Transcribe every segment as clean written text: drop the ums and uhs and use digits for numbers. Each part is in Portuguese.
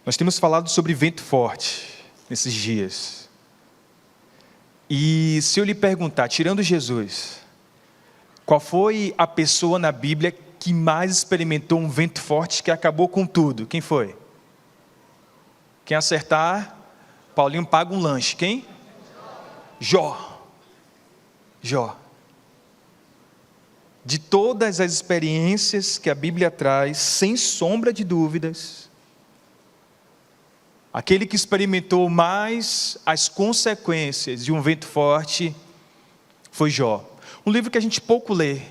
Nós temos falado sobre vento forte nesses dias. E se eu lhe perguntar, tirando Jesus, qual foi a pessoa na Bíblia que mais experimentou um vento forte que acabou com tudo? Quem foi? Quem acertar, Paulinho paga um lanche. Quem? Jó. De todas as experiências que a Bíblia traz, sem sombra de dúvidas, aquele que experimentou mais as consequências de um vento forte foi Jó. Um livro que a gente pouco lê.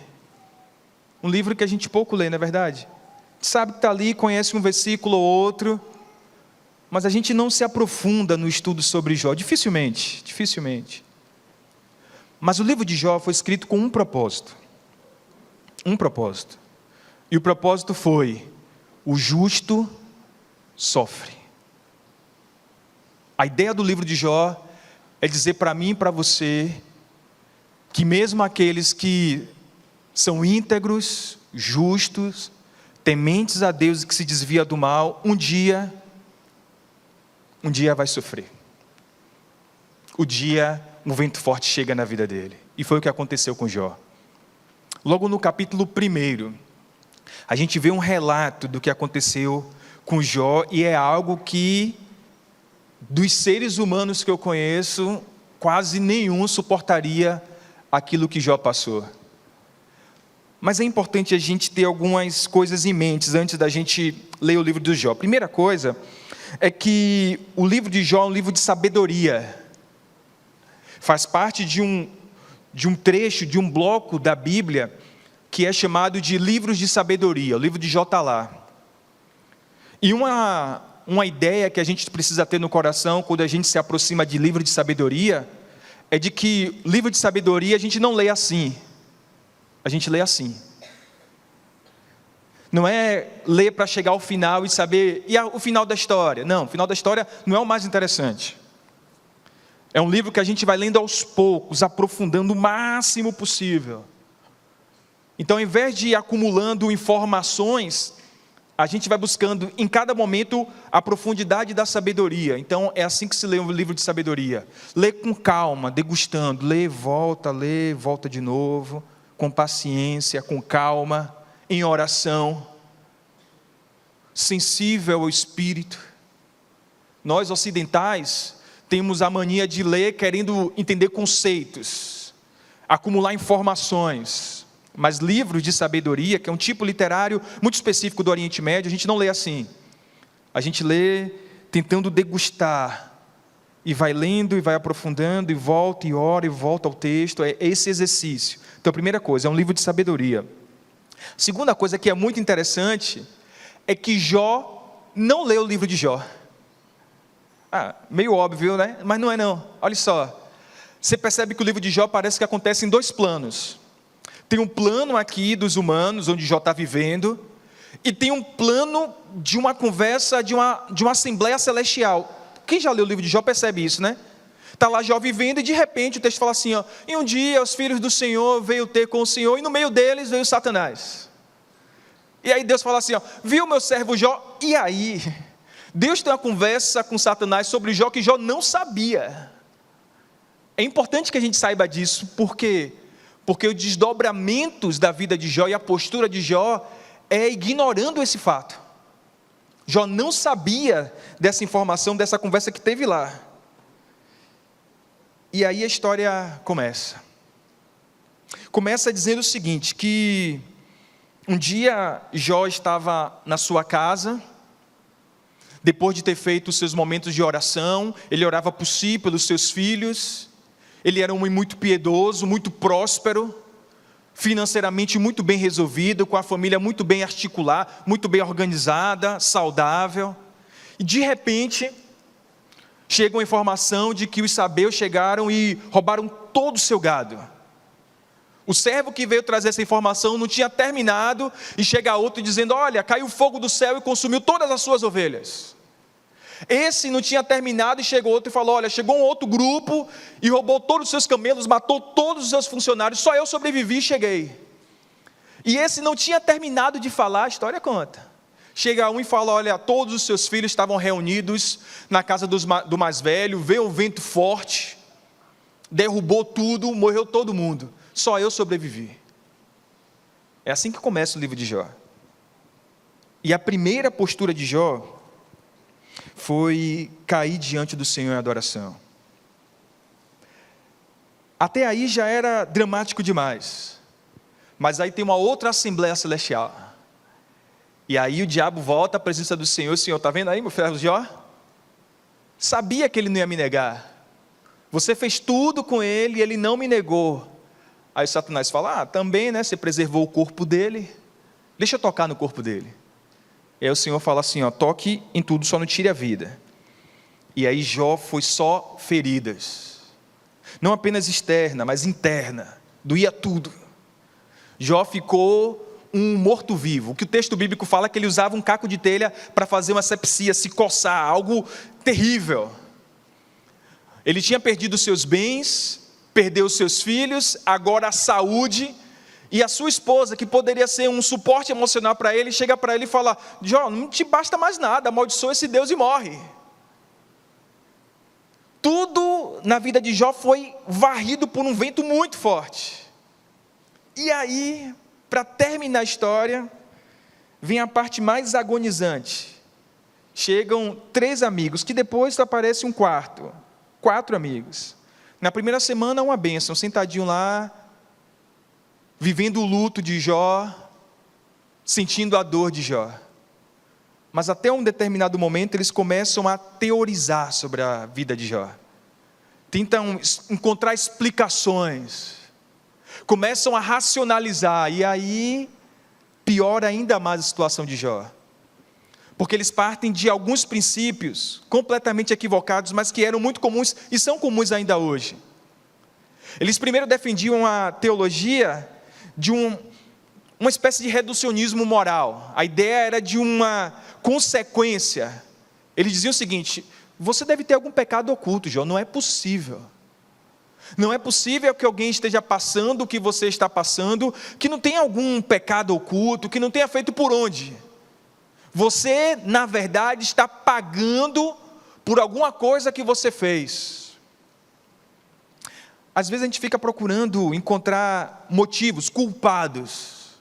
Não é verdade? A gente sabe que está ali, conhece um versículo ou outro, mas a gente não se aprofunda no estudo sobre Jó, dificilmente. Mas o livro de Jó foi escrito com um propósito. E o propósito foi: o justo sofre. A ideia do livro de Jó é dizer para mim e para você que mesmo aqueles que são íntegros, justos, tementes a Deus e que se desvia do mal, um dia vai sofrer. Um vento forte chega na vida dele. E foi o que aconteceu com Jó. Logo no capítulo 1, a gente vê um relato do que aconteceu com Jó, e é algo que, dos seres humanos que eu conheço, quase nenhum suportaria aquilo que Jó passou. Mas é importante a gente ter algumas coisas em mente antes da gente ler o livro de Jó. A primeira coisa é que o livro de Jó é um livro de sabedoria. Faz parte de um trecho, de um bloco da Bíblia que é chamado de livros de sabedoria. O livro de Jó está lá. E uma ideia que a gente precisa ter no coração quando a gente se aproxima de livro de sabedoria é de que livro de sabedoria a gente não lê assim. A gente lê assim. Não é ler para chegar ao final e saber, o final da história? Não, o final da história não é o mais interessante. É um livro que a gente vai lendo aos poucos, aprofundando o máximo possível. Então, ao invés de ir acumulando informações, a gente vai buscando em cada momento a profundidade da sabedoria. Então, é assim que se lê um livro de sabedoria. Lê com calma, degustando, lê, volta de novo, com paciência, com calma, em oração, sensível ao Espírito. Nós ocidentais temos a mania de ler querendo entender conceitos, acumular informações, mas livros de sabedoria, que é um tipo literário muito específico do Oriente Médio, a gente não lê assim. A gente lê tentando degustar, e vai lendo, e vai aprofundando, e volta, e ora, e volta ao texto. É esse exercício. Então, a primeira coisa, é um livro de sabedoria. Segunda coisa que é muito interessante, é que Jó não leu o livro de Jó. Meio óbvio, né? Mas não é não. Olha só, você percebe que o livro de Jó parece que acontece em dois planos. Tem um plano aqui dos humanos, onde Jó está vivendo, e tem um plano de uma conversa, de uma assembleia celestial. Quem já leu o livro de Jó percebe isso, né? Está lá Jó vivendo, e de repente o texto fala assim, e um dia os filhos do Senhor veio ter com o Senhor, e no meio deles veio Satanás. E aí Deus fala assim, viu meu servo Jó? E aí, Deus tem uma conversa com Satanás sobre Jó que Jó não sabia. É importante que a gente saiba disso, porque os desdobramentos da vida de Jó e a postura de Jó é ignorando esse fato. Jó não sabia dessa informação, dessa conversa que teve lá. E aí a história começa. Começa dizendo o seguinte, que um dia Jó estava na sua casa, depois de ter feito os seus momentos de oração, ele orava por si, pelos seus filhos. Ele era um homem muito piedoso, muito próspero, financeiramente muito bem resolvido, com a família muito bem articulada, muito bem organizada, saudável. E de repente, chega uma informação de que os sabeus chegaram e roubaram todo o seu gado. O servo que veio trazer essa informação não tinha terminado, e chega outro dizendo, olha, caiu fogo do céu e consumiu todas as suas ovelhas. Esse não tinha terminado, e chegou outro e falou, olha, chegou um outro grupo e roubou todos os seus camelos, matou todos os seus funcionários, só eu sobrevivi e cheguei. E esse não tinha terminado de falar, a história conta. Chega um e fala: olha, todos os seus filhos estavam reunidos na casa do mais velho, veio um vento forte, derrubou tudo, morreu todo mundo, só eu sobrevivi. É assim que começa o livro de Jó. E a primeira postura de Jó foi cair diante do Senhor em adoração. Até aí já era dramático demais, mas aí tem uma outra assembleia celestial. E aí o diabo volta à presença do Senhor: Senhor, está vendo aí, meu filho Jó? Sabia que ele não ia me negar. Você fez tudo com ele e ele não me negou. Aí Satanás fala: também, né? Você preservou o corpo dele. Deixa eu tocar no corpo dele. E aí o Senhor fala assim: toque em tudo, só não tire a vida. E aí Jó foi só feridas. Não apenas externa, mas interna. Doía tudo. Jó ficou um morto-vivo. O que o texto bíblico fala é que ele usava um caco de telha para fazer uma asepsia, se coçar, algo terrível. Ele tinha perdido seus bens, perdeu seus filhos, agora a saúde, e a sua esposa, que poderia ser um suporte emocional para ele, chega para ele e fala: Jó, não te basta mais nada, amaldiçoa esse Deus e morre. Tudo na vida de Jó foi varrido por um vento muito forte. E aí, para terminar a história, vem a parte mais agonizante. Chegam 3 amigos, que depois aparece um quarto. 4 amigos. Na primeira semana, uma bênção, sentadinho lá, vivendo o luto de Jó, sentindo a dor de Jó. Mas até um determinado momento, eles começam a teorizar sobre a vida de Jó. Tentam encontrar explicações. Começam a racionalizar, e aí piora ainda mais a situação de Jó. Porque eles partem de alguns princípios completamente equivocados, mas que eram muito comuns e são comuns ainda hoje. Eles primeiro defendiam a teologia de uma espécie de reducionismo moral. A ideia era de uma consequência. Eles diziam o seguinte: você deve ter algum pecado oculto, Jó, não é possível. Não é possível que alguém esteja passando o que você está passando, que não tenha algum pecado oculto, que não tenha feito por onde. Você, na verdade, está pagando por alguma coisa que você fez. Às vezes a gente fica procurando encontrar motivos, culpados.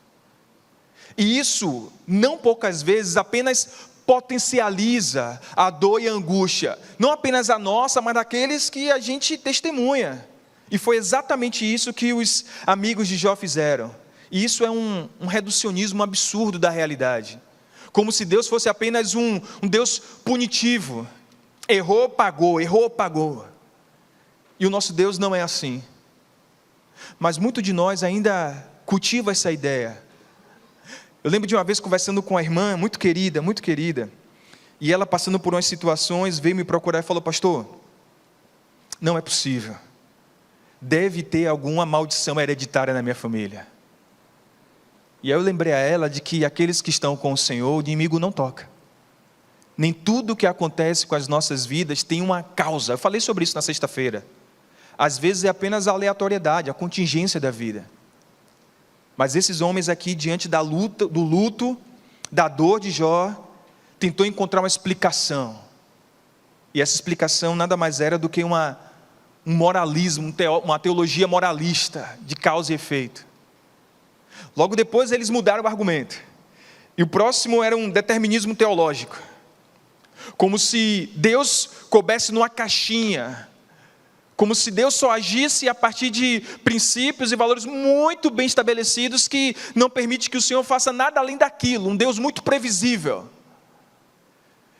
E isso, não poucas vezes, apenas potencializa a dor e a angústia. Não apenas a nossa, mas daqueles que a gente testemunha. E foi exatamente isso que os amigos de Jó fizeram. E isso é um reducionismo absurdo da realidade. Como se Deus fosse apenas um Deus punitivo. Errou, pagou, errou, pagou. E o nosso Deus não é assim. Mas muito de nós ainda cultiva essa ideia. Eu lembro de uma vez conversando com uma irmã muito querida, e ela passando por umas situações, veio me procurar e falou: pastor, não é possível. Deve ter alguma maldição hereditária na minha família. E aí eu lembrei a ela de que aqueles que estão com o Senhor, o inimigo não toca. Nem tudo que acontece com as nossas vidas tem uma causa. Eu falei sobre isso na sexta-feira. Às vezes é apenas a aleatoriedade, a contingência da vida. Mas esses homens aqui, diante da luta, do luto, da dor de Jó, tentou encontrar uma explicação. E essa explicação nada mais era do que um moralismo, uma teologia moralista, de causa e efeito. Logo depois eles mudaram o argumento. E o próximo era um determinismo teológico. Como se Deus coubesse numa caixinha. Como se Deus só agisse a partir de princípios e valores muito bem estabelecidos, que não permite que o Senhor faça nada além daquilo. Um Deus muito previsível.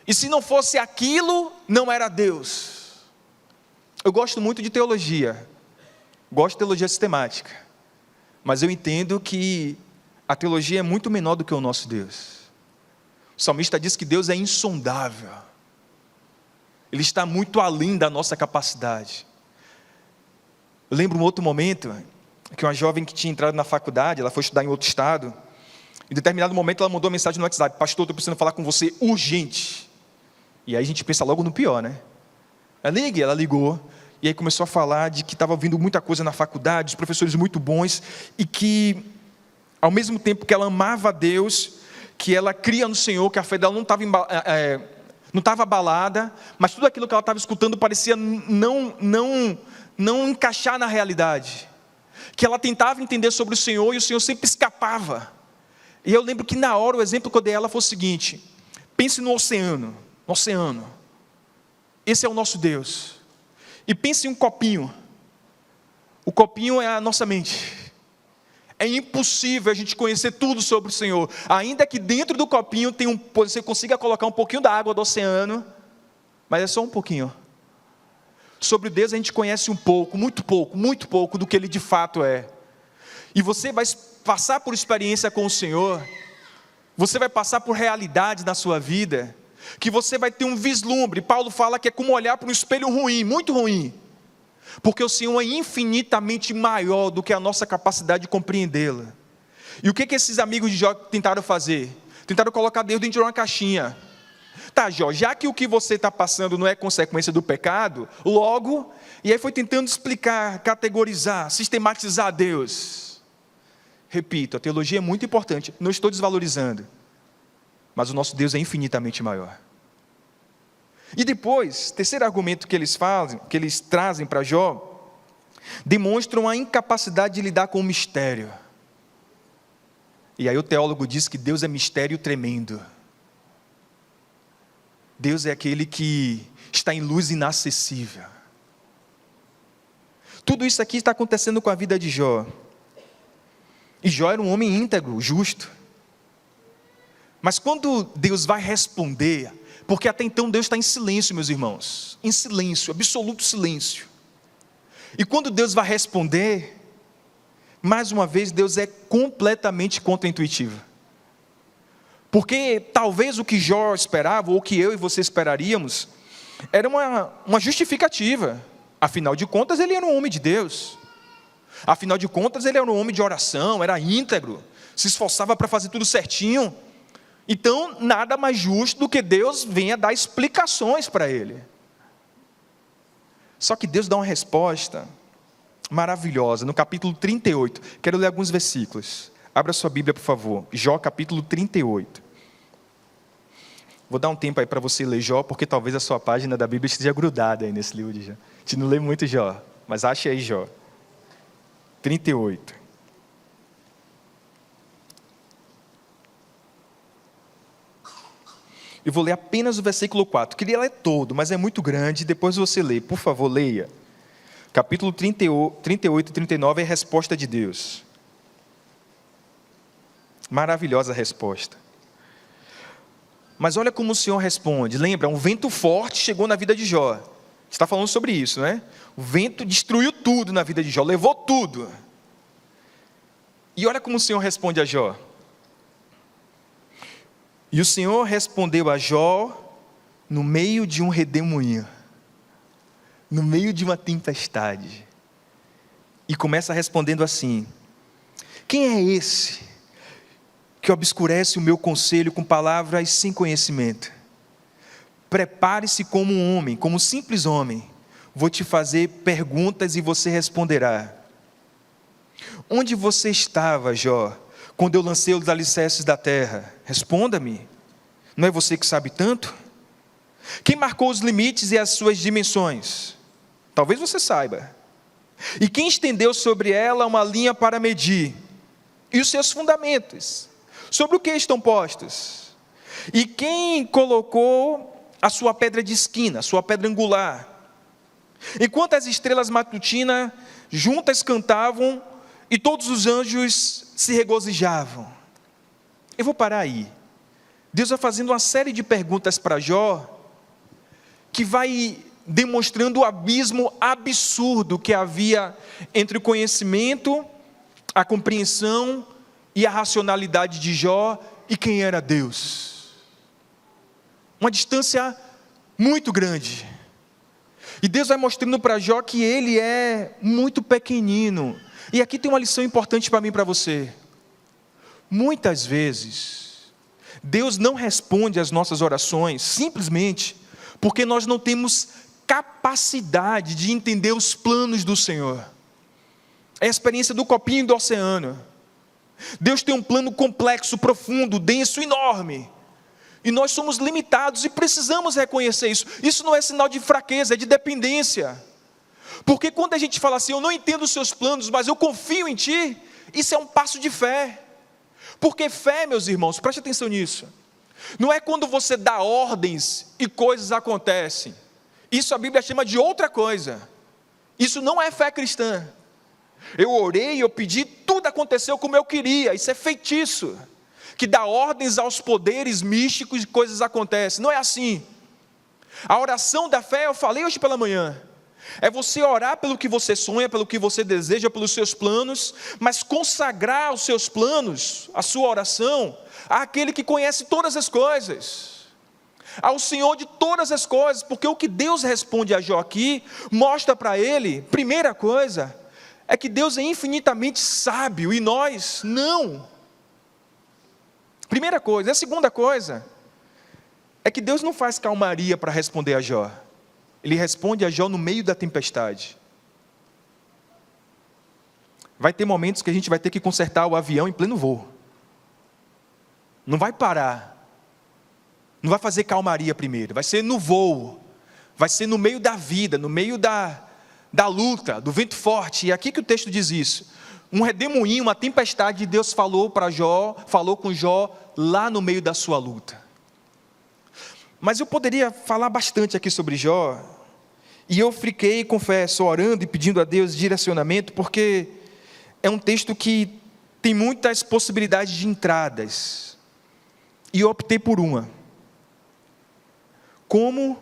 E se não fosse aquilo, não era Deus. Eu gosto muito de teologia. Gosto de teologia sistemática. Mas eu entendo que a teologia é muito menor do que o nosso Deus. O salmista diz que Deus é insondável. Ele está muito além da nossa capacidade. Eu lembro um outro momento, que uma jovem que tinha entrado na faculdade, ela foi estudar em outro estado. Em determinado momento ela mandou uma mensagem no WhatsApp: pastor, estou precisando falar com você urgente. E aí a gente pensa logo no pior, né? Ela ligou. E aí começou a falar de que estava ouvindo muita coisa na faculdade, os professores muito bons, e que, ao mesmo tempo que ela amava a Deus, que ela cria no Senhor, que a fé dela não estava abalada, mas tudo aquilo que ela estava escutando parecia não encaixar na realidade. Que ela tentava entender sobre o Senhor e o Senhor sempre escapava. E eu lembro que na hora o exemplo que eu dei a ela foi o seguinte: pense no oceano. Esse é o nosso Deus. E pense em um copinho. O copinho é a nossa mente. É impossível a gente conhecer tudo sobre o Senhor, ainda que dentro do copinho você consiga colocar um pouquinho da água do oceano, mas é só um pouquinho. Sobre Deus a gente conhece um pouco, muito pouco do que Ele de fato é. E você vai passar por experiência com o Senhor, você vai passar por realidades na sua vida, que você vai ter um vislumbre. Paulo fala que é como olhar para um espelho ruim, muito ruim, porque o Senhor é infinitamente maior do que a nossa capacidade de compreendê-la. E o que esses amigos de Jó tentaram fazer? Tentaram colocar Deus dentro de uma caixinha. Tá, Jó, já que o que você está passando não é consequência do pecado, logo, e aí foi tentando explicar, categorizar, sistematizar Deus. Repito, a teologia é muito importante, não estou desvalorizando, mas o nosso Deus é infinitamente maior. E depois, terceiro argumento que eles trazem para Jó, demonstram a incapacidade de lidar com o mistério. E aí o teólogo diz que Deus é mistério tremendo. Deus é aquele que está em luz inacessível. Tudo isso aqui está acontecendo com a vida de Jó. E Jó era um homem íntegro, justo. Mas quando Deus vai responder, porque até então Deus está em silêncio, meus irmãos, em silêncio, absoluto silêncio. E quando Deus vai responder, mais uma vez Deus é completamente contra-intuitivo. Porque talvez o que Jó esperava, ou o que eu e você esperaríamos, era uma justificativa. Afinal de contas, ele era um homem de Deus. Afinal de contas, ele era um homem de oração, era íntegro, se esforçava para fazer tudo certinho. Então, nada mais justo do que Deus venha dar explicações para ele. Só que Deus dá uma resposta maravilhosa, no capítulo 38. Quero ler alguns versículos. Abra sua Bíblia, por favor. Jó, capítulo 38. Vou dar um tempo aí para você ler Jó, porque talvez a sua página da Bíblia esteja grudada aí nesse livro de Jó. A gente não lê muito Jó, mas ache aí Jó. 38. Eu vou ler apenas o versículo 4. Queria ler todo, mas é muito grande, depois você lê. Por favor, leia. Capítulo 38 e 39 é a resposta de Deus. Maravilhosa resposta. Mas olha como o Senhor responde. Lembra, um vento forte chegou na vida de Jó. Está falando sobre isso, né? O vento destruiu tudo na vida de Jó, levou tudo. E olha como o Senhor responde a Jó. E o Senhor respondeu a Jó no meio de um redemoinho, no meio de uma tempestade. E começa respondendo assim: quem é esse que obscurece o meu conselho com palavras sem conhecimento? Prepare-se como um homem, como um simples homem. Vou te fazer perguntas e você responderá. Onde você estava, Jó, quando eu lancei os alicerces da terra? Responda-me. Não é você que sabe tanto? Quem marcou os limites e as suas dimensões? Talvez você saiba. E quem estendeu sobre ela uma linha para medir? E os seus fundamentos? Sobre o que estão postos? E quem colocou a sua pedra de esquina, a sua pedra angular? Enquanto as estrelas matutinas juntas cantavam e todos os anjos se regozijavam. Eu vou parar aí. Deus vai fazendo uma série de perguntas para Jó, que vai demonstrando o abismo absurdo que havia entre o conhecimento, a compreensão e a racionalidade de Jó e quem era Deus. Uma distância muito grande. E Deus vai mostrando para Jó que ele é muito pequenino. E aqui tem uma lição importante para mim e para você. Muitas vezes, Deus não responde às nossas orações simplesmente porque nós não temos capacidade de entender os planos do Senhor. É a experiência do copinho do oceano. Deus tem um plano complexo, profundo, denso, enorme. E nós somos limitados e precisamos reconhecer isso. Isso não é sinal de fraqueza, é de dependência. Porque quando a gente fala assim, eu não entendo os seus planos, mas eu confio em ti, isso é um passo de fé. Porque fé, meus irmãos, preste atenção nisso, não é quando você dá ordens e coisas acontecem. Isso a Bíblia chama de outra coisa. Isso não é fé cristã. Eu orei, eu pedi, tudo aconteceu como eu queria. Isso é feitiço, que dá ordens aos poderes místicos e coisas acontecem. Não é assim. A oração da fé, eu falei hoje pela manhã, é você orar pelo que você sonha, pelo que você deseja, pelos seus planos, mas consagrar os seus planos, a sua oração, àquele que conhece todas as coisas, ao Senhor de todas as coisas, porque o que Deus responde a Jó aqui, mostra para ele, primeira coisa, é que Deus é infinitamente sábio, e nós não. Primeira coisa. A segunda coisa, é que Deus não faz calmaria para responder a Jó. Ele responde a Jó no meio da tempestade. Vai ter momentos que a gente vai ter que consertar o avião em pleno voo. Não vai parar. Não vai fazer calmaria primeiro. Vai ser no voo. Vai ser no meio da vida, no meio da luta, do vento forte. E aqui que o texto diz isso. Um redemoinho, uma tempestade de Deus falou para Jó, falou com Jó lá no meio da sua luta. Mas eu poderia falar bastante aqui sobre Jó, e eu fiquei, confesso, orando e pedindo a Deus direcionamento, porque é um texto que tem muitas possibilidades de entradas, e eu optei por uma. Como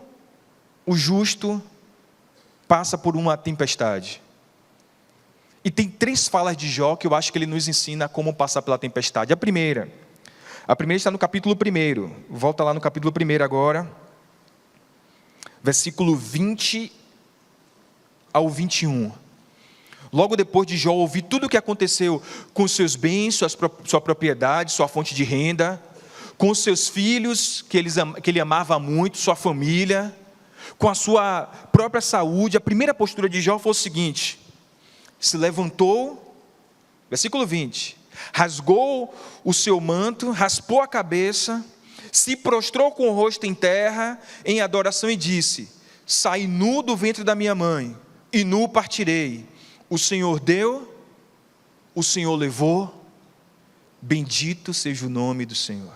o justo passa por uma tempestade. E tem 3 falas de Jó que eu acho que ele nos ensina como passar pela tempestade. A primeira está no capítulo 1, volta lá no capítulo 1 agora, versículo 20 ao 21. Logo depois de Jó ouvir tudo o que aconteceu com seus bens, sua propriedade, sua fonte de renda, com os seus filhos, que ele amava muito, sua família, com a sua própria saúde, a primeira postura de Jó foi o seguinte: se levantou, versículo 20, rasgou o seu manto, raspou a cabeça, se prostrou com o rosto em terra, em adoração, e disse: saí nu do ventre da minha mãe, e nu partirei. O Senhor deu, o Senhor levou, bendito seja o nome do Senhor.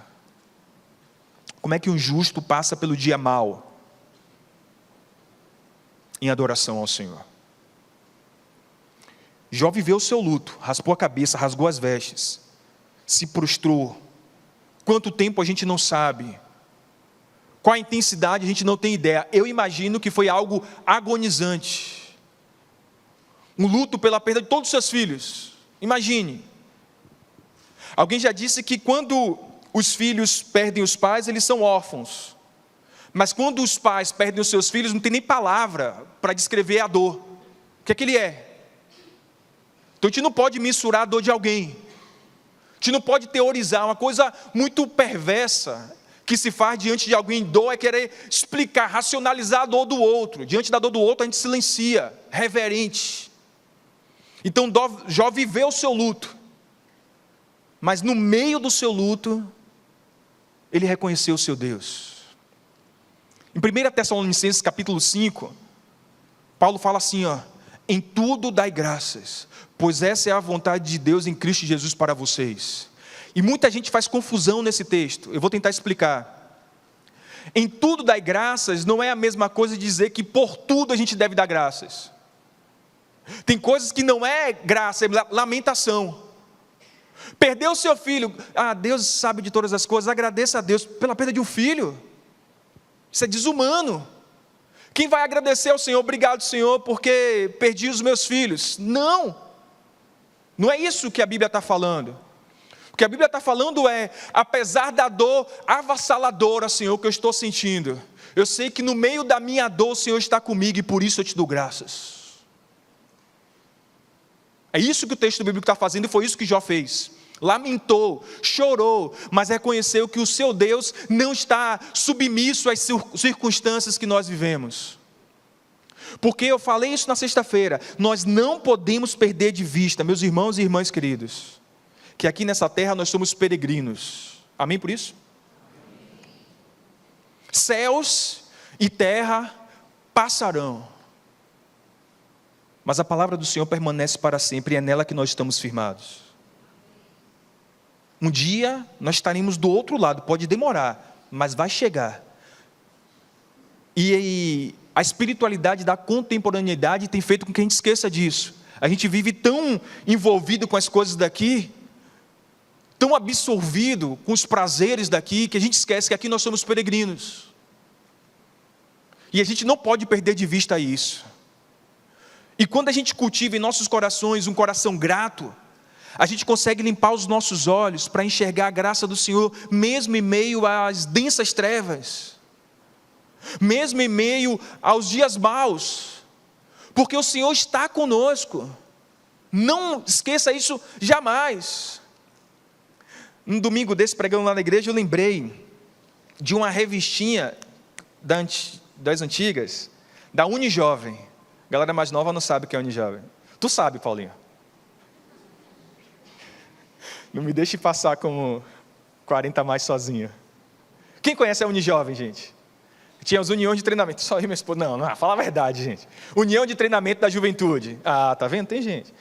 Como é que um justo passa pelo dia mau? Em adoração ao Senhor. Jó viveu o seu luto, raspou a cabeça, rasgou as vestes, se prostrou. Quanto tempo a gente não sabe, qual a intensidade a gente não tem ideia. Eu imagino que foi algo agonizante, um luto pela perda de todos os seus filhos. Imagine, alguém já disse que quando os filhos perdem os pais, eles são órfãos, mas quando os pais perdem os seus filhos, não tem nem palavra para descrever a dor. O que é que ele é? Então a gente não pode mensurar a dor de alguém, a gente não pode teorizar. Uma coisa muito perversa que se faz diante de alguém em dor é querer explicar, racionalizar a dor do outro. Diante da dor do outro a gente silencia, reverente. Então Jó viveu o seu luto, mas no meio do seu luto ele reconheceu o seu Deus. Em 1 Tessalonicenses capítulo 5, Paulo fala assim, em tudo dai graças, pois essa é a vontade de Deus em Cristo Jesus para vocês. E muita gente faz confusão nesse texto, eu vou tentar explicar. Em tudo dai graças não é a mesma coisa de dizer que por tudo a gente deve dar graças. Tem coisas que não é graça, é lamentação. Perdeu o seu filho, Deus sabe de todas as coisas, agradeça a Deus pela perda de um filho. Isso é desumano. Quem vai agradecer ao Senhor? Obrigado, Senhor, porque perdi os meus filhos. Não é isso que a Bíblia está falando. O que a Bíblia está falando é, apesar da dor avassaladora, Senhor, que eu estou sentindo, eu sei que no meio da minha dor o Senhor está comigo, e por isso eu te dou graças. É isso que o texto bíblico está fazendo, e foi isso que Jó fez. Lamentou, chorou, mas reconheceu que o seu Deus não está submisso às circunstâncias que nós vivemos. Porque eu falei isso na sexta-feira, nós não podemos perder de vista, meus irmãos e irmãs queridos, que aqui nessa terra nós somos peregrinos. Amém por isso? Céus e terra passarão, mas a palavra do Senhor permanece para sempre, e é nela que nós estamos firmados. Um dia nós estaremos do outro lado, pode demorar, mas vai chegar. E a espiritualidade da contemporaneidade tem feito com que a gente esqueça disso. A gente vive tão envolvido com as coisas daqui, tão absorvido com os prazeres daqui, que a gente esquece que aqui nós somos peregrinos. E a gente não pode perder de vista isso. E quando a gente cultiva em nossos corações um coração grato, a gente consegue limpar os nossos olhos para enxergar a graça do Senhor, mesmo em meio às densas trevas, mesmo em meio aos dias maus, porque o Senhor está conosco. Não esqueça isso jamais. Um domingo desse, pregando lá na igreja, eu lembrei de uma revistinha das antigas, da Unijovem. A galera mais nova não sabe o que é Unijovem. Tu sabe, Paulinho? Não me deixe passar como 40 a mais sozinho. Quem conhece a Unijovem, gente? Tinha as uniões de treinamento. Só eu e minha esposa. Não, fala a verdade, gente. União de treinamento da juventude. Ah, tá vendo? Tem gente.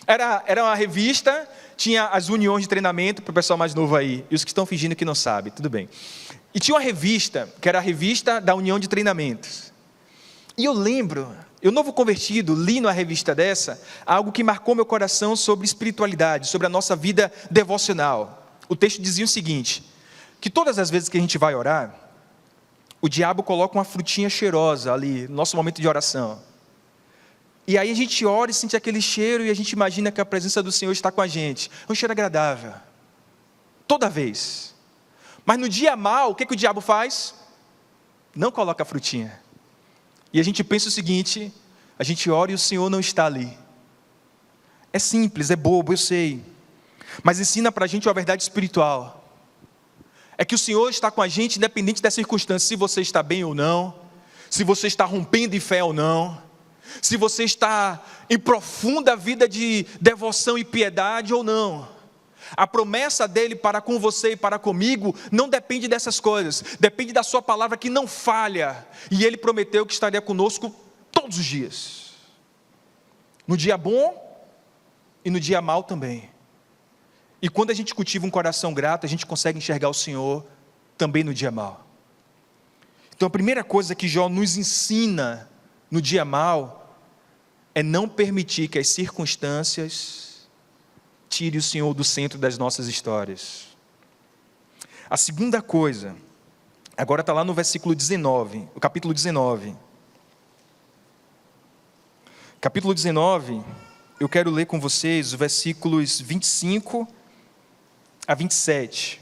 Era uma revista, tinha as uniões de treinamento, para o pessoal mais novo aí, e os que estão fingindo que não sabem, tudo bem. E tinha uma revista, que era a revista da União de Treinamentos. E eu lembro, eu novo convertido, li numa revista dessa, algo que marcou meu coração sobre espiritualidade, sobre a nossa vida devocional. O texto dizia o seguinte, que todas as vezes que a gente vai orar, o diabo coloca uma frutinha cheirosa ali, no nosso momento de oração. E aí a gente ora e sente aquele cheiro e a gente imagina que a presença do Senhor está com a gente. É um cheiro agradável. Toda vez. Mas no dia mau, o que o diabo faz? Não coloca a frutinha. E a gente pensa o seguinte, a gente ora e o Senhor não está ali. É simples, é bobo, eu sei. Mas ensina para a gente uma verdade espiritual. É que o Senhor está com a gente independente das circunstâncias. Se você está bem ou não. Se você está rompendo em fé ou não. Se você está em profunda vida de devoção e piedade ou não. A promessa dele para com você e para comigo não depende dessas coisas, depende da sua palavra que não falha, e ele prometeu que estaria conosco todos os dias, no dia bom e no dia mau também. E quando a gente cultiva um coração grato, a gente consegue enxergar o Senhor também no dia mau. Então a primeira coisa que Jó nos ensina no dia mau é não permitir que as circunstâncias tire o Senhor do centro das nossas histórias. A segunda coisa, agora está lá no versículo 19, o capítulo 19. Capítulo 19, eu quero ler com vocês os versículos 25 a 27.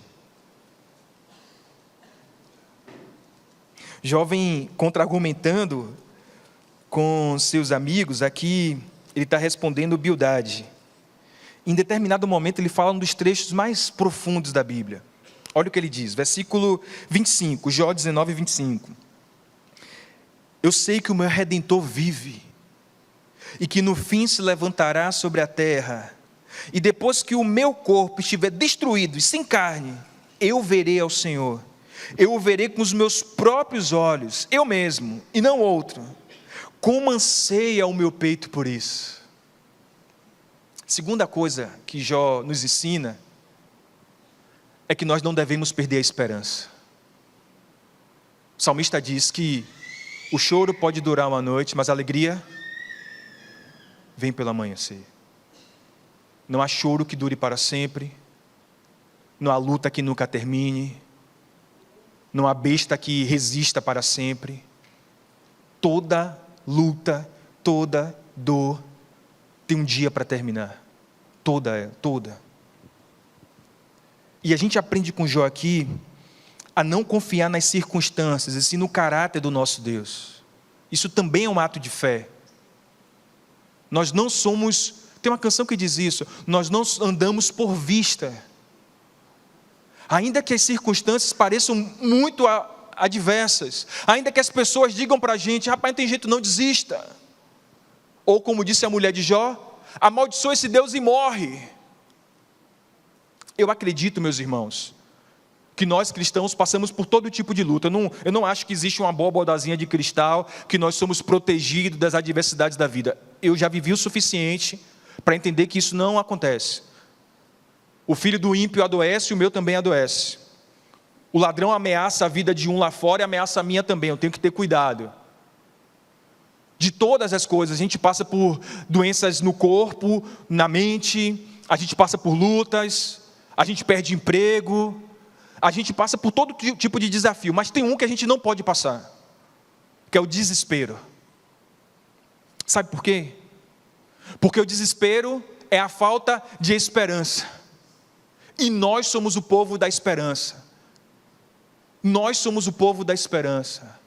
Jovem contra-argumentando com seus amigos, aqui ele está respondendo Bildade. Em determinado momento ele fala um dos trechos mais profundos da Bíblia. Olha o que ele diz, versículo 25, Jó 19, 25. Eu sei que o meu Redentor vive, e que no fim se levantará sobre a terra, e depois que o meu corpo estiver destruído e sem carne, eu verei ao Senhor. Eu o verei com os meus próprios olhos, eu mesmo, e não outro. Como anseia o meu peito por isso. Segunda coisa que Jó nos ensina é que nós não devemos perder a esperança. O salmista diz que o choro pode durar uma noite, mas a alegria vem pelo amanhecer. Não há choro que dure para sempre, não há luta que nunca termine, não há besta que resista para sempre. Toda luta, toda dor tem um dia para terminar. Toda. E a gente aprende com Jó aqui a não confiar nas circunstâncias, e sim no caráter do nosso Deus. Isso também é um ato de fé. Nós não somos, tem uma canção que diz isso, nós não andamos por vista. Ainda que as circunstâncias pareçam muito adversas, ainda que as pessoas digam para a gente, rapaz, não tem jeito, não desista. Ou como disse a mulher de Jó, amaldiçoa esse Deus e morre. Eu acredito, meus irmãos, que nós cristãos passamos por todo tipo de luta. Eu não acho que existe uma bodazinha de cristal, que nós somos protegidos das adversidades da vida. Eu já vivi o suficiente para entender que isso não acontece. O filho do ímpio adoece, o meu também adoece. O ladrão ameaça a vida de um lá fora e ameaça a minha também, eu tenho que ter cuidado. De todas as coisas, a gente passa por doenças no corpo, na mente, a gente passa por lutas, a gente perde emprego, a gente passa por todo tipo de desafio, mas tem um que a gente não pode passar, que é o desespero. Sabe por quê? Porque o desespero é a falta de esperança, e nós somos o povo da esperança. Nós somos o povo da esperança,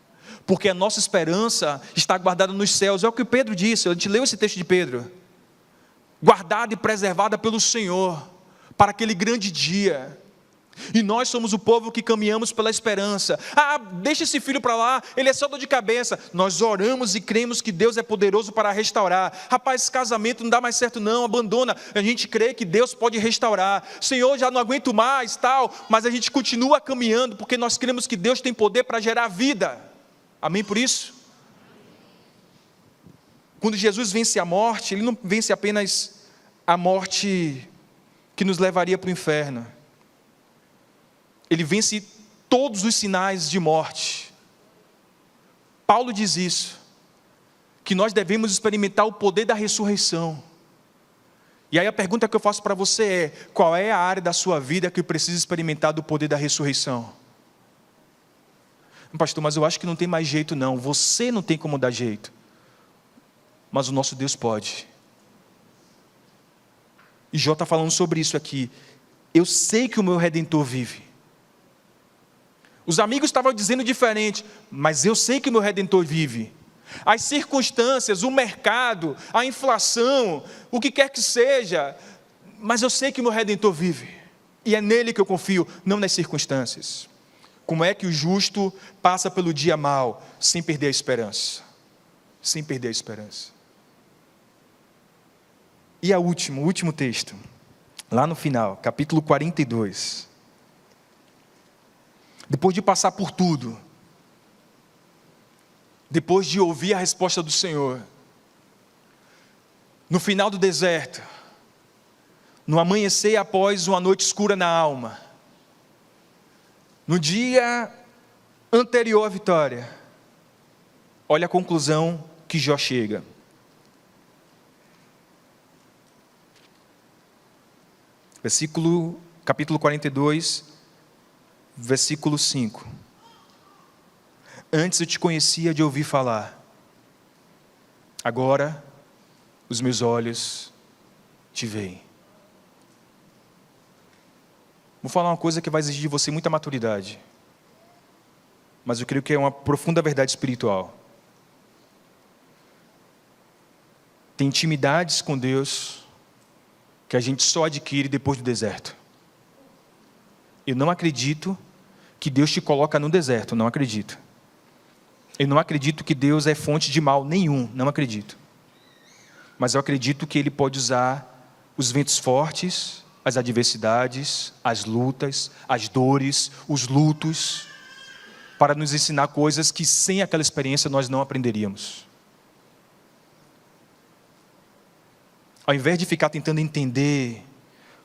porque a nossa esperança está guardada nos céus. É o que Pedro disse, a gente leu esse texto de Pedro. Guardada e preservada pelo Senhor, para aquele grande dia. E nós somos o povo que caminhamos pela esperança. Deixa esse filho para lá, ele é só dor de cabeça. Nós oramos e cremos que Deus é poderoso para restaurar. Rapaz, esse casamento não dá mais certo não, abandona. A gente crê que Deus pode restaurar. Senhor, já não aguento mais, tal. Mas a gente continua caminhando, porque nós cremos que Deus tem poder para gerar vida. Amém por isso? Quando Jesus vence a morte, Ele não vence apenas a morte que nos levaria para o inferno. Ele vence todos os sinais de morte. Paulo diz isso, que nós devemos experimentar o poder da ressurreição. E aí a pergunta que eu faço para você é: qual é a área da sua vida que precisa experimentar do poder da ressurreição? Pastor, mas eu acho que não tem mais jeito não. Você não tem como dar jeito, mas o nosso Deus pode. E Jó está falando sobre isso aqui. Eu sei que o meu Redentor vive. Os amigos estavam dizendo diferente, mas eu sei que o meu Redentor vive. As circunstâncias, o mercado, a inflação, o que quer que seja, mas eu sei que o meu Redentor vive. E é nele que eu confio, não nas circunstâncias. Como é que o justo passa pelo dia mau, sem perder a esperança? Sem perder a esperança. E o último texto, lá no final, capítulo 42. Depois de passar por tudo, depois de ouvir a resposta do Senhor, no final do deserto, no amanhecer após uma noite escura na alma, no dia anterior à vitória, olha a conclusão que Jó chega. Capítulo 42, versículo 5. Antes eu te conhecia de ouvir falar, agora os meus olhos te veem. Vou falar uma coisa que vai exigir de você muita maturidade, mas eu creio que é uma profunda verdade espiritual. Tem intimidades com Deus que a gente só adquire depois do deserto. Eu não acredito que Deus te coloca no deserto, não acredito. Eu não acredito que Deus é fonte de mal nenhum, não acredito. Mas eu acredito que Ele pode usar os ventos fortes, as adversidades, as lutas, as dores, os lutos, para nos ensinar coisas que sem aquela experiência nós não aprenderíamos. Ao invés de ficar tentando entender,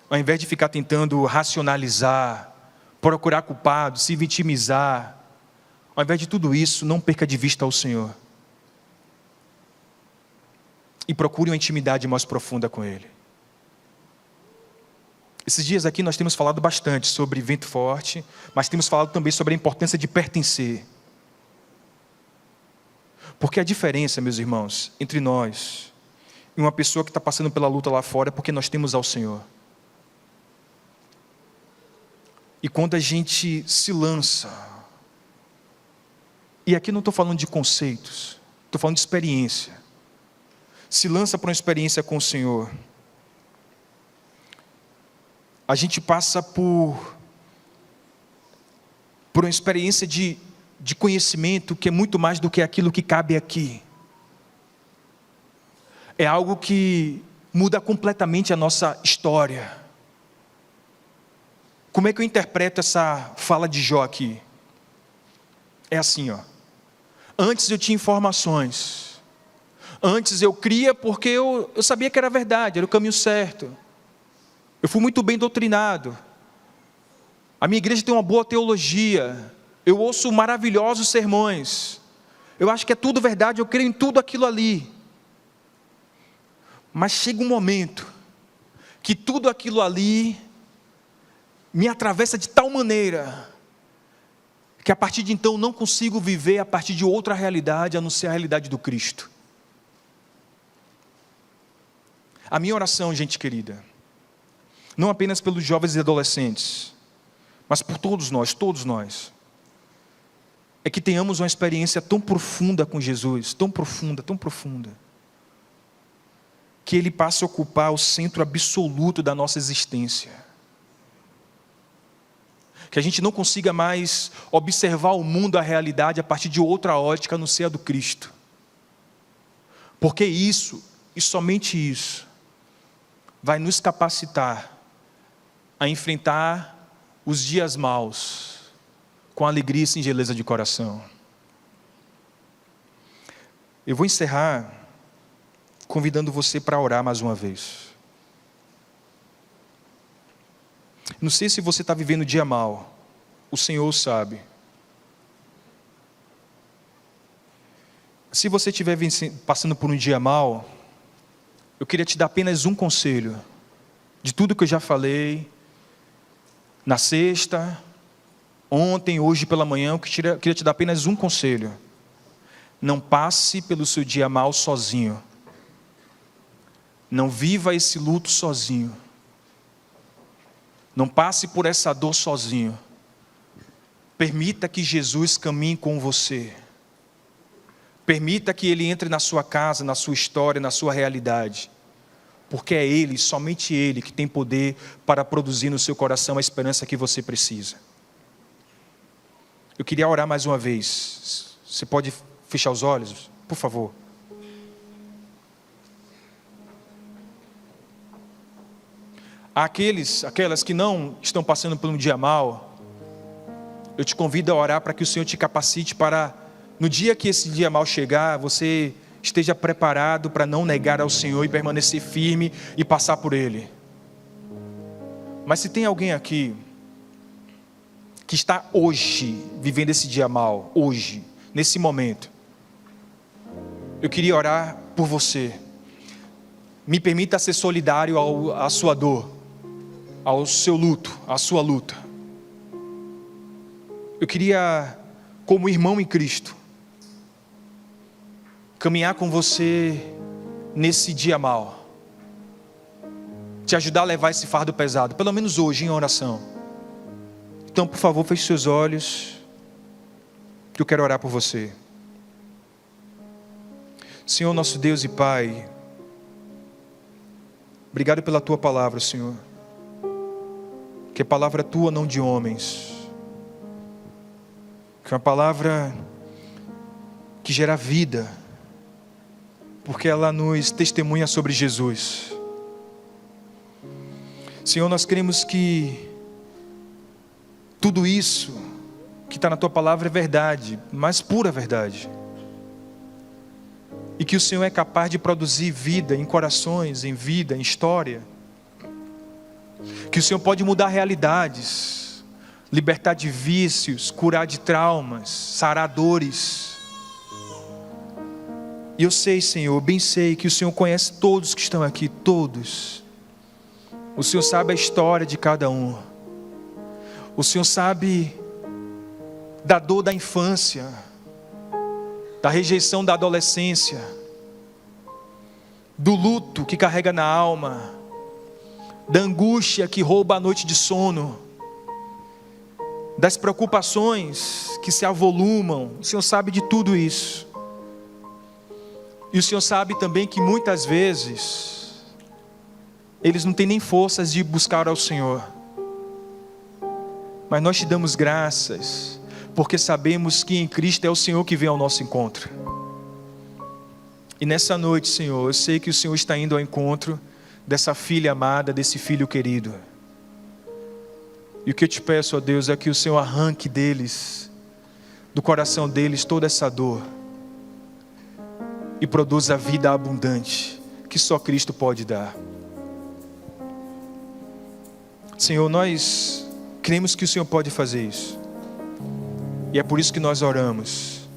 ao invés de ficar tentando racionalizar, procurar culpado, se vitimizar, ao invés de tudo isso, não perca de vista ao Senhor. E procure uma intimidade mais profunda com Ele. Esses dias aqui nós temos falado bastante sobre vento forte, mas temos falado também sobre a importância de pertencer. Porque a diferença, meus irmãos, entre nós e uma pessoa que está passando pela luta lá fora é porque nós temos ao Senhor. E quando a gente se lança, e aqui não estou falando de conceitos, estou falando de experiência, se lança para uma experiência com o Senhor, a gente passa por uma experiência de conhecimento que é muito mais do que aquilo que cabe aqui. É algo que muda completamente a nossa história. Como é que eu interpreto essa fala de Jó aqui? É assim, ó. Antes eu tinha informações. Antes eu cria porque eu sabia que era verdade, era o caminho certo. Eu fui muito bem doutrinado. A minha igreja tem uma boa teologia. Eu ouço maravilhosos sermões. Eu acho que é tudo verdade, eu creio em tudo aquilo ali. Mas chega um momento que tudo aquilo ali me atravessa de tal maneira que a partir de então não consigo viver a partir de outra realidade a não ser a realidade do Cristo. A minha oração, gente querida, não apenas pelos jovens e adolescentes, mas por todos nós, é que tenhamos uma experiência tão profunda com Jesus, tão profunda, que Ele passe a ocupar o centro absoluto da nossa existência. Que a gente não consiga mais observar o mundo, a realidade, a partir de outra ótica, a não ser a do Cristo. Porque isso, e somente isso, vai nos capacitar a enfrentar os dias maus com alegria e singeleza de coração. Eu vou encerrar convidando você para orar mais uma vez. Não sei se você está vivendo um dia mal, o Senhor sabe. Se você estiver passando por um dia mal, eu queria te dar apenas um conselho, de tudo que eu já falei, na sexta, ontem, hoje pela manhã, eu queria te dar apenas um conselho. Não passe pelo seu dia mal sozinho. Não viva esse luto sozinho. Não passe por essa dor sozinho. Permita que Jesus caminhe com você. Permita que Ele entre na sua casa, na sua história, na sua realidade. Porque é Ele, somente Ele, que tem poder para produzir no seu coração a esperança que você precisa. Eu queria orar mais uma vez. Você pode fechar os olhos, por favor? Aquelas que não estão passando por um dia mal, eu te convido a orar para que o Senhor te capacite para, no dia que esse dia mal chegar, você esteja preparado para não negar ao Senhor e permanecer firme e passar por Ele. Mas se tem alguém aqui que está hoje vivendo esse dia mal, hoje, nesse momento, eu queria orar por você. Me permita ser solidário à sua dor, ao seu luto, à sua luta. Eu queria, como irmão em Cristo, caminhar com você nesse dia mal, te ajudar a levar esse fardo pesado, pelo menos hoje em oração. Então, por favor, feche seus olhos, que eu quero orar por você. Senhor, nosso Deus e Pai, obrigado pela Tua palavra, Senhor, que é palavra Tua, não de homens, que é uma palavra que gera vida, porque ela nos testemunha sobre Jesus. Senhor, nós queremos que tudo isso que está na Tua palavra é verdade, mas pura verdade. E que o Senhor é capaz de produzir vida em corações, em vida, em história. Que o Senhor pode mudar realidades, libertar de vícios, curar de traumas, sarar dores. E eu sei, Senhor, bem sei que o Senhor conhece todos que estão aqui, todos. O Senhor sabe a história de cada um. O Senhor sabe da dor da infância, da rejeição da adolescência, do luto que carrega na alma, da angústia que rouba a noite de sono, das preocupações que se avolumam. O Senhor sabe de tudo isso. E o Senhor sabe também que muitas vezes eles não têm nem forças de buscar ao Senhor. Mas nós te damos graças, porque sabemos que em Cristo é o Senhor que vem ao nosso encontro. E nessa noite, Senhor, eu sei que o Senhor está indo ao encontro dessa filha amada, desse filho querido. E o que eu te peço, ó Deus, é que o Senhor arranque deles, do coração deles, toda essa dor e produza a vida abundante que só Cristo pode dar. Senhor, nós cremos que o Senhor pode fazer isso. E é por isso que nós oramos.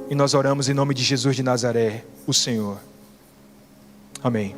E nós oramos em nome de Jesus de Nazaré, o Senhor. Amém.